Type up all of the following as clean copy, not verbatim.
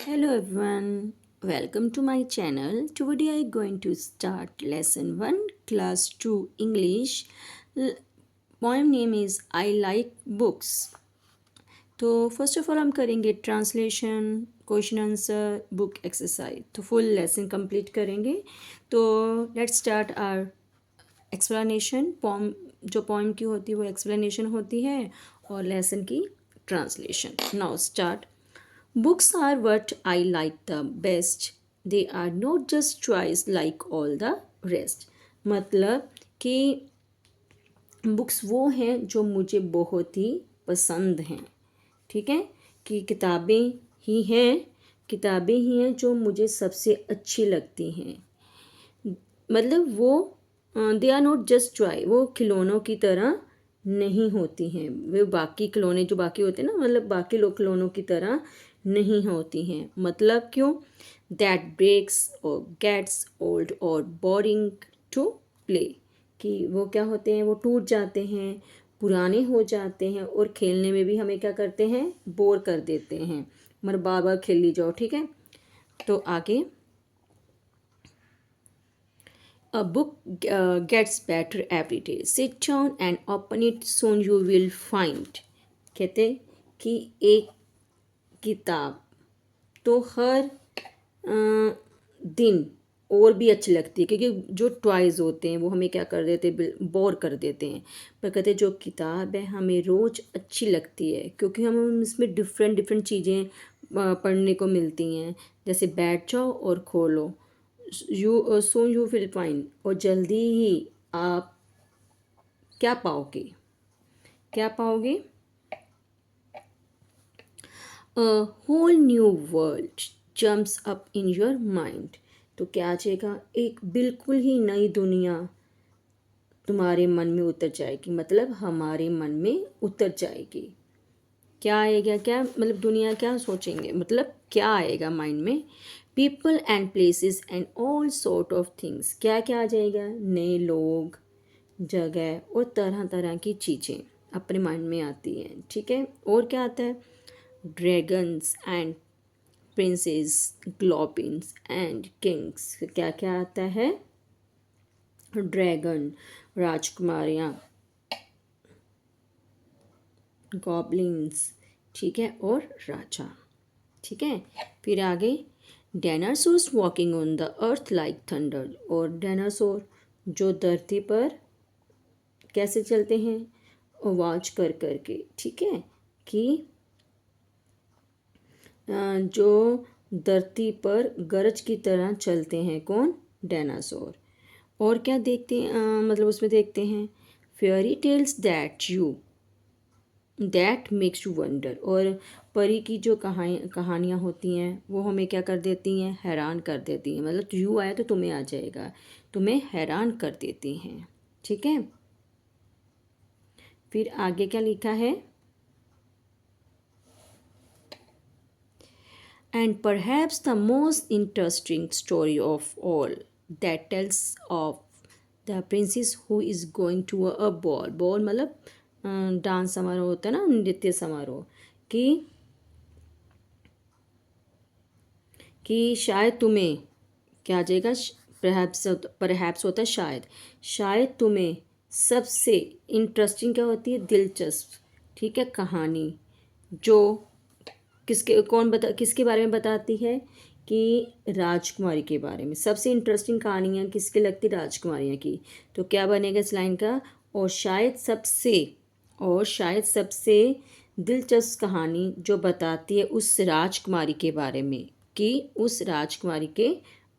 Hello everyone, welcome to my channel. Today I am going to start lesson 1 class 2 English. L- Poem name is I like books. तो first of all हम करेंगे translation, question answer, book exercise. तो full lesson complete करेंगे। तो let's start our explanation. Poem जो poem की होती है वो एक्सप्लेनेशन होती है और लेसन की translation. Now start. Books are what I like the best. They are not just choice like all the rest. मतलब कि बुक्स वो हैं जो मुझे बहुत ही पसंद हैं। ठीक है कि किताबें ही हैं जो मुझे सबसे अच्छी लगती हैं। मतलब वो they are not just toy, वो खिलौनों की तरह नहीं होती हैं। वे बाकी खिलौने जो बाकी होते हैं ना, मतलब बाकी लोग खिलौनों की तरह नहीं होती हैं। मतलब क्यों? दैट ब्रेक्स और गेट्स ओल्ड और बोरिंग टू प्ले, कि वो क्या होते हैं, वो टूट जाते हैं, पुराने हो जाते हैं और खेलने में भी हमें क्या करते हैं, बोर कर देते हैं। मतलब बार बार खेल ली जाओ। ठीक है, तो आगे। A book gets better every day. Sit down and open it, soon you will find. कहते कि एक किताब तो हर दिन और भी अच्छी लगती है, क्योंकि जो टॉयज़ होते हैं वो हमें क्या कर देते हैं, बोर कर देते हैं। पर कहते जो किताब है हमें रोज़ अच्छी लगती है, क्योंकि हम इसमें डिफरेंट डिफरेंट चीज़ें पढ़ने को मिलती हैं। जैसे बैठ जाओ और खोलो, यू विल फाइंड, और जल्दी ही आप क्या पाओगे, क्या पाओगे? A whole new world jumps up in your mind. तो क्या आ जाएगा? एक बिल्कुल ही नई दुनिया तुम्हारे मन में उतर जाएगी, मतलब हमारे मन में उतर जाएगी। क्या आएगा? क्या मतलब दुनिया क्या सोचेंगे, मतलब क्या आएगा माइंड में? People and places and all sort of things. क्या क्या आ जाएगा? नए लोग, जगह और तरह तरह की चीज़ें अपने माइंड में आती हैं। ठीक है, और क्या आता है? Dragons and princess, goblins and kings. क्या क्या आता है? ड्रैगन राजकुमारियाँ, गॉबलिन्स, ठीक है, और राजा। ठीक है, फिर आगे। Dinosaurs walking on the earth like thunder. और डायनासोर जो धरती पर कैसे चलते हैं? आवाज कर कर के। ठीक है, कि जो धरती पर गरज की तरह चलते हैं। कौन? डायनासोर। और क्या देखते हैं, मतलब उसमें देखते हैं fairy tales that makes you wonder. और परी की जो कहानियाँ होती हैं वो हमें क्या कर देती हैं? हैरान कर देती हैं। मतलब यू आया तो तुम्हें आ जाएगा, तुम्हें हैरान कर देती हैं। ठीक है, फिर आगे क्या लिखा है? And perhaps the most interesting story of all that tells of the princess who is going to a ball। Ball मतलब डांस समारोह होता है ना, नृत्य समारोह। कि शायद तुम्हें क्या आ जाएगा? परहैप्स होता है शायद। शायद तुम्हें सबसे इंटरेस्टिंग क्या होती है? दिलचस्प। ठीक है, कहानी जो किसके बारे में बताती है? कि राजकुमारी के बारे में। सबसे इंटरेस्टिंग कहानियाँ किसके लगती? राजकुमारियाँ की। तो क्या बनेगा इस लाइन का? और शायद सबसे दिलचस्प कहानी जो बताती है उस राजकुमारी के बारे में, कि उस राजकुमारी के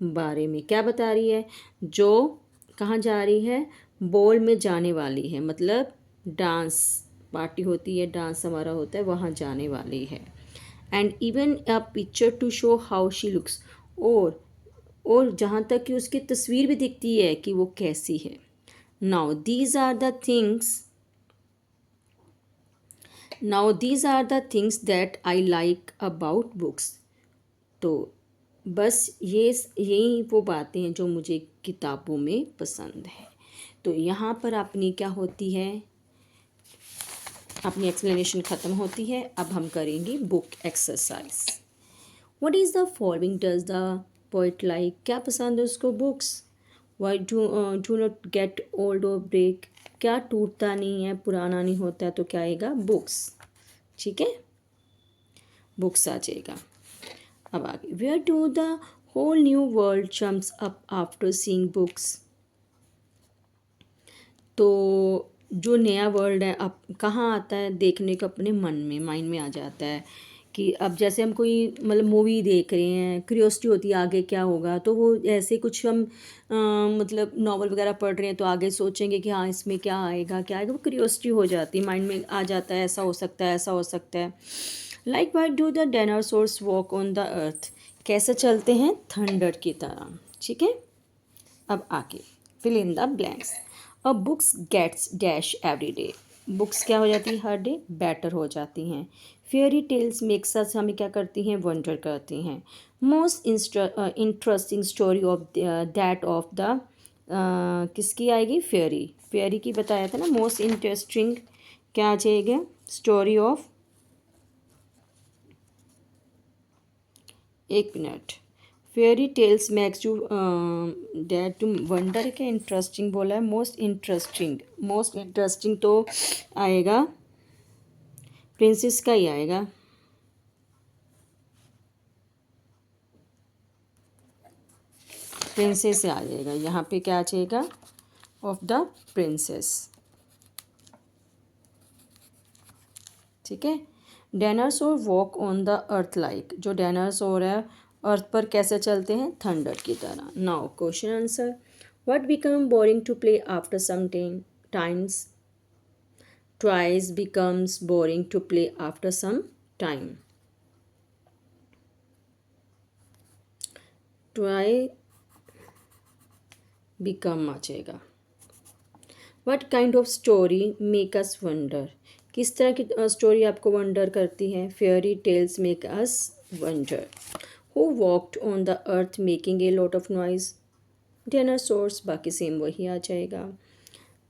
बारे में क्या बता रही है? जो कहाँ जा रही है? बॉल में जाने वाली है, मतलब डांस पार्टी होती है, डांस समारोह होता है, वहाँ जाने वाली है। And even a picture to show how she looks. और जहाँ तक कि उसकी तस्वीर भी दिखती है कि वो कैसी है। Now these are the things that I like about books. तो बस यही वो बातें हैं जो मुझे किताबों में पसंद है। तो यहाँ पर अपनी क्या होती है? अपनी एक्सप्लेनेशन ख़त्म होती है। अब हम करेंगे book exercise. What is the following does the poet like, क्या पसंद है उसको, books. Why do not get old और ब्रेक, क्या टूटता नहीं है, पुराना नहीं होता है, तो क्या आएगा, बुक्स। ठीक है, बुक्स आ जाएगा। अब आगे, where do the whole new world jumps up after seeing books, तो जो नया वर्ल्ड है अब कहाँ आता है, देखने को अपने मन में, माइंड में आ जाता है। कि अब जैसे हम कोई मतलब मूवी देख रहे हैं, क्यूरियोसिटी होती है आगे क्या होगा, तो वो ऐसे कुछ हम मतलब नॉवल वगैरह पढ़ रहे हैं तो आगे सोचेंगे कि हाँ इसमें क्या आएगा क्या आएगा, वो क्यूरियोसिटी हो जाती है, माइंड में आ जाता है, ऐसा हो सकता है, ऐसा हो सकता है। Like why do the dinosaurs walk on the अर्थ, कैसे चलते हैं, थंडर की तरह। ठीक है, अब आगे, फिल इन द ब्लैंक्स। अब books gets dash every day, books क्या हो जाती है, हर डे बेटर हो जाती हैं। फेयरी टेल्स मेक्स अस, हमें क्या करती हैं, वंडर करती हैं। Most interesting story of that of the, किसकी आएगी, फेयरी, फेयरी की बताया था ना। मोस्ट इंटरेस्टिंग क्या आ जाएगा, स्टोरी ऑफ, एक minute, fairy tales makes you that to wonder, क्या इंटरेस्टिंग बोला है, मोस्ट इंटरेस्टिंग, मोस्ट इंटरेस्टिंग तो आएगा प्रिंसेस का ही आएगा। प्रिंसेस से आ जाएगा, यहाँ पे क्या आ जाएगा, ऑफ द प्रिंसेस। ठीक है, dinosaur walk on the earth like, जो डायनासोर है अर्थ पर कैसे चलते हैं, थंडर की तरह। Now question answer, what become boring to play after some times, twice becomes boring to play after some time, try become आ जाएगा। What kind of story make us wonder, किस तरह की स्टोरी आपको वंडर करती है, fairy tales make us wonder. Who walked on the earth making a lot of noise, dinosaurs, बाकी same वही आ जाएगा।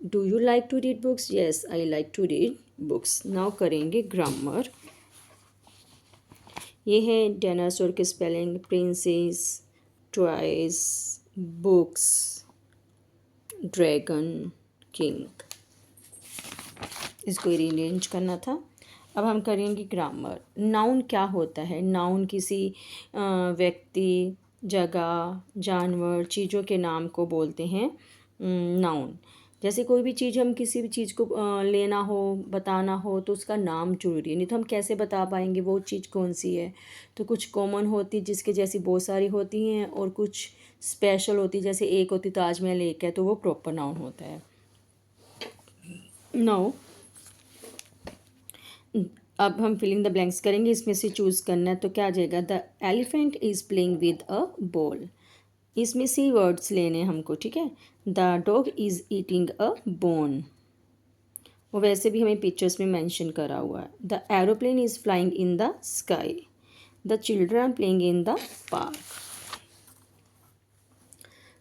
Do you like to read books, yes I like to read books. Now करेंगे grammar. ये है dinosaur की spelling, princess, toys, books, dragon, king, इसको rearrange करना था। अब हम करेंगे ग्रामर। नाउन क्या होता है, नाउन किसी व्यक्ति, जगह, जानवर, चीज़ों के नाम को बोलते हैं नाउन। जैसे कोई भी चीज़, हम किसी भी चीज़ को लेना हो, बताना हो, तो उसका नाम जरूरी है, नहीं तो हम कैसे बता पाएंगे वो चीज़ कौन सी है। तो कुछ कॉमन होती जिसके जैसी बहुत सारी होती हैं, और कुछ स्पेशल होती, जैसे एक होती ताजमहल एक है, तो वो प्रॉपर नाउन होता है। नाउ अब हम फिलिंग द ब्लैंक्स करेंगे, इसमें से चूज़ करना है, तो क्या आ जाएगा, the elephant is playing with a ball, इसमें सी वर्ड्स लेने हैं हमको। ठीक है, the dog is eating a bone, वो वैसे भी हमें पिक्चर्स में मेंशन करा हुआ है। The aeroplane is flying in the sky, the children are playing in the park,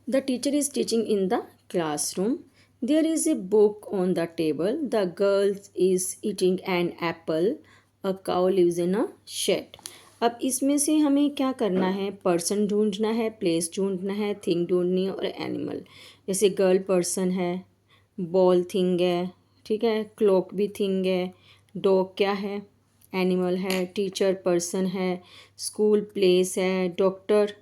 the teacher is teaching in the classroom, there is a book on the table, the girl is eating an apple, a cow lives in a shed. अब इसमें से हमें क्या करना है, person ढूंढना है, place ढूंढना है, थिंग ढूंढनी है, और एनिमल। जैसे गर्ल पर्सन है, बॉल थिंग है, ठीक है, क्लॉक भी थिंग है, डॉग क्या है, एनिमल है, टीचर पर्सन है, स्कूल प्लेस है, डॉक्टर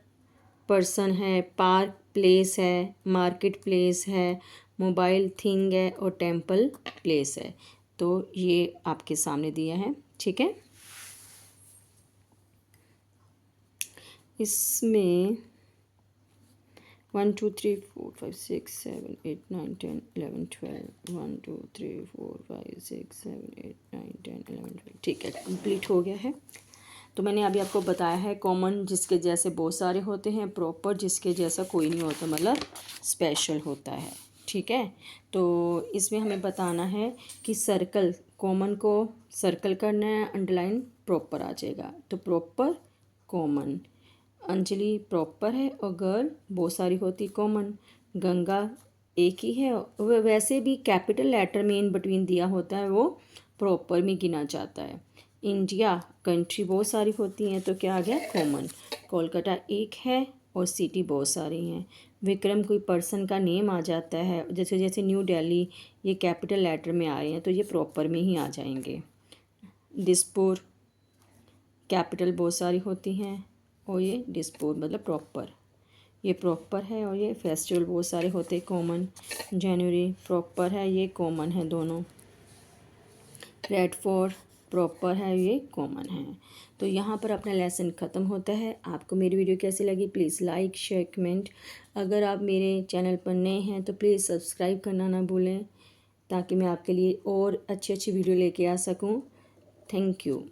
पर्सन है, पार्क प्लेस है, मार्केट प्लेस है, मोबाइल थिंग है, और टेम्पल प्लेस है। तो ये आपके सामने दिया है। ठीक है, इसमें 1 2 3 4 5 6 7 8 9 10 11 12 1 2 3 4 5 6 7 8 9 10 11 12। ठीक है, कंप्लीट हो गया है। तो मैंने अभी आपको बताया है कॉमन जिसके जैसे बहुत सारे होते हैं, प्रॉपर जिसके जैसा कोई नहीं होता, मतलब स्पेशल होता है। ठीक है, तो इसमें हमें बताना है कि सर्कल, कॉमन को सर्कल करना है, अंडरलाइन प्रॉपर आ जाएगा। तो प्रॉपर, कॉमन, अंजलि प्रॉपर है, और गर्ल बहुत सारी होती कॉमन, गंगा एक ही है, वैसे भी कैपिटल लेटर में इन बिटवीन दिया होता है, वो प्रॉपर में गिना जाता है। इंडिया कंट्री बहुत सारी होती हैं, तो क्या आ गया कॉमन। कोलकाता एक है और सिटी बहुत सारी हैं। विक्रम कोई पर्सन का नेम आ जाता है, जैसे जैसे न्यू दिल्ली ये कैपिटल लेटर में आ रहे हैं तो ये प्रॉपर में ही आ जाएंगे। दिसपुर कैपिटल बहुत सारी होती हैं और ये दिसपुर मतलब प्रॉपर, ये प्रॉपर है। और ये फेस्टिवल बहुत सारे होते हैं कॉमन। जनवरी प्रॉपर है, ये कॉमन है दोनों। रेड फोर्ट प्रॉपर है, ये कॉमन है। तो यहाँ पर अपना लेसन ख़त्म होता है। आपको मेरी वीडियो कैसी लगी प्लीज़ लाइक शेयर कमेंट। अगर आप मेरे चैनल पर नए हैं तो प्लीज़ सब्सक्राइब करना ना भूलें, ताकि मैं आपके लिए और अच्छी अच्छी वीडियो लेके आ सकूँ। Thank you.